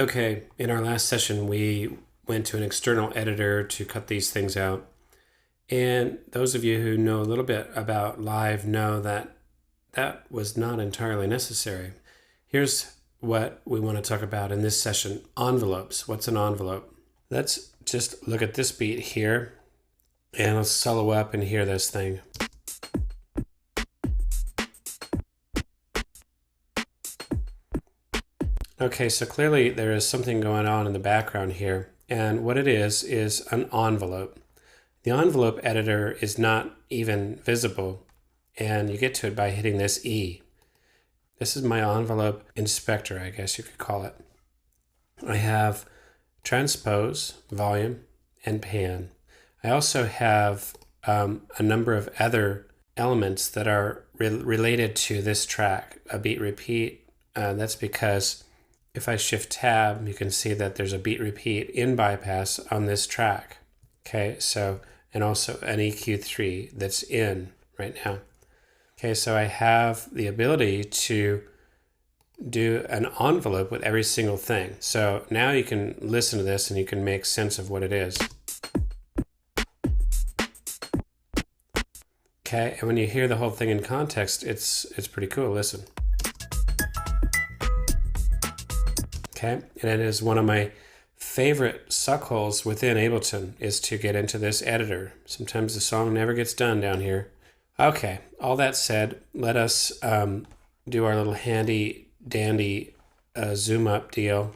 Okay, in our last session, we went to an external editor to cut these things out. And those of you who know a little bit about Live know that that was not entirely necessary. Here's what we want to talk about in this session: envelopes. What's an envelope? Let's just look at this beat here, and let's solo up and hear this thing. Okay, so clearly there is something going on in the background here, and what it is an envelope. The envelope editor is not even visible, and you get to it by hitting this E. This is my envelope inspector, I guess you could call it. I have transpose, volume, and pan. I also have a number of other elements that are related to this track, a beat repeat. That's because if I shift tab, you can see that there's a beat repeat in bypass on this track. Okay, so, and also an EQ3 that's in right now. Okay, so I have the ability to do an envelope with every single thing. So now you can listen to this and you can make sense of what it is. Okay, and when you hear the whole thing in context, it's pretty cool. Listen. Okay, and it is one of my favorite suckholes within Ableton is to get into this editor. Sometimes the song never gets done down here. Okay, all that said, let us do our little handy dandy zoom up deal.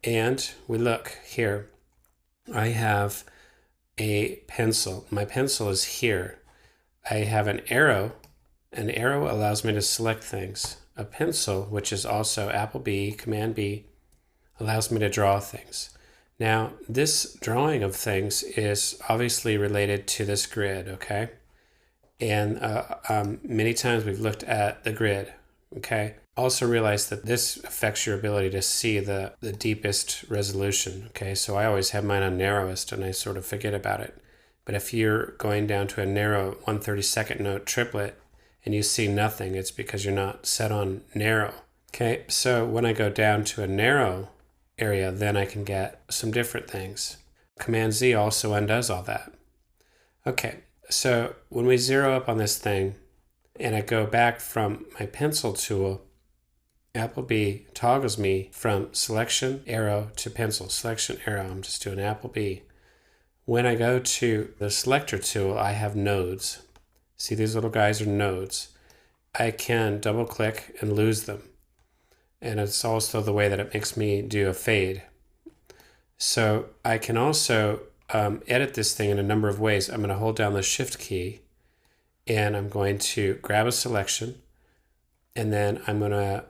And we look here. I have a pencil. My pencil is here. I have an arrow. An arrow allows me to select things. A pencil, which is also Apple B, Command B, allows me to draw things. Now, this drawing of things is obviously related to this grid, okay? And many times we've looked at the grid, okay? Also realize that this affects your ability to see the deepest resolution, okay? So I always have mine on narrowest and I sort of forget about it. But if you're going down to a narrow 1/32 note triplet, and you see nothing, it's because you're not set on narrow. Okay, so when I go down to a narrow area, then I can get some different things. Command Z also undoes all that. Okay, so when we zero up on this thing, and I go back from my pencil tool, Apple B toggles me from selection arrow to pencil, selection arrow. I'm just doing Apple B. When I go to the selector tool, I have nodes. See, these little guys are nodes. I can double click and lose them. And it's also the way that it makes me do a fade. So I can also edit this thing in a number of ways. I'm going to hold down the shift key and I'm going to grab a selection and then I'm going to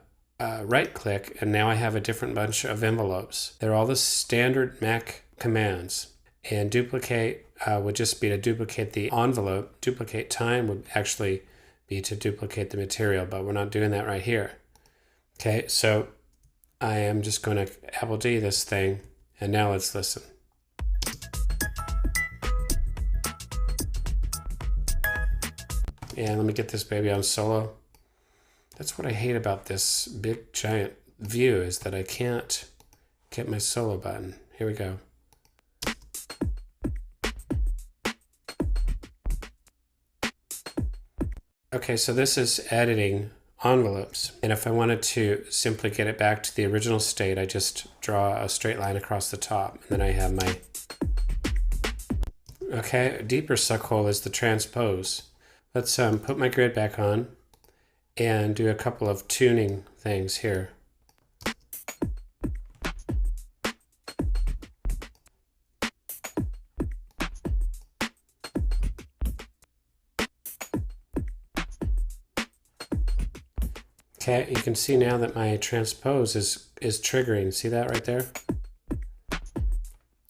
right click, and now I have a different bunch of envelopes. They're all the standard Mac commands. And duplicate would just be to duplicate the envelope. Duplicate time would actually be to duplicate the material, but we're not doing that right here. Okay, so I am just going to Apple D this thing, and now let's listen. And let me get this baby on solo. That's what I hate about this big giant view, is that I can't get my solo button. Here we go. Okay, so this is editing envelopes. And if I wanted to simply get it back to the original state, I just draw a straight line across the top. And then I have my... Okay, a deeper suckhole is the transpose. Let's put my grid back on and do a couple of tuning things here. Okay, you can see now that my transpose is triggering. See that right there?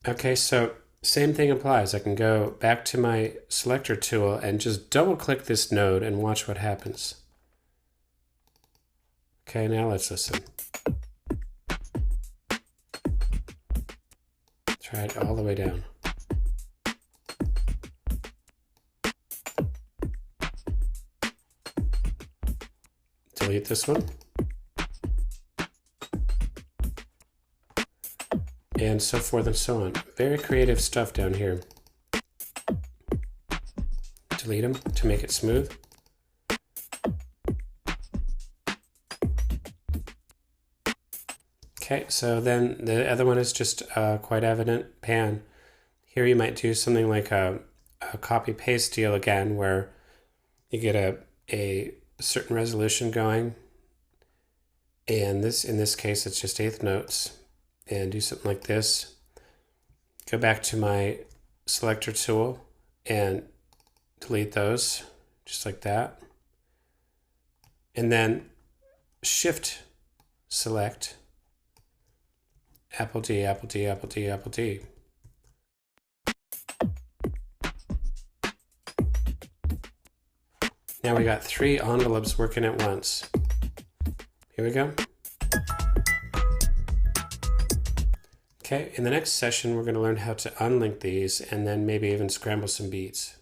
Okay, so same thing applies. I can go back to my selector tool and just double click this node and watch what happens. Okay, now let's listen. Try it all the way down. Delete this one. and so forth and so on. Very creative stuff down here. Delete them to make it smooth. Okay, so then the other one is just quite evident pan. Here you might do something like a copy paste deal again, where you get a certain resolution going, and in this case it's just eighth notes, and do something like this. Go back to my selector tool and delete those just like that, and then shift select Apple D, Apple D, Apple D, Apple D. Now we got 3 envelopes working at once. Here we go. Okay, in the next session, we're going to learn how to unlink these and then maybe even scramble some beats.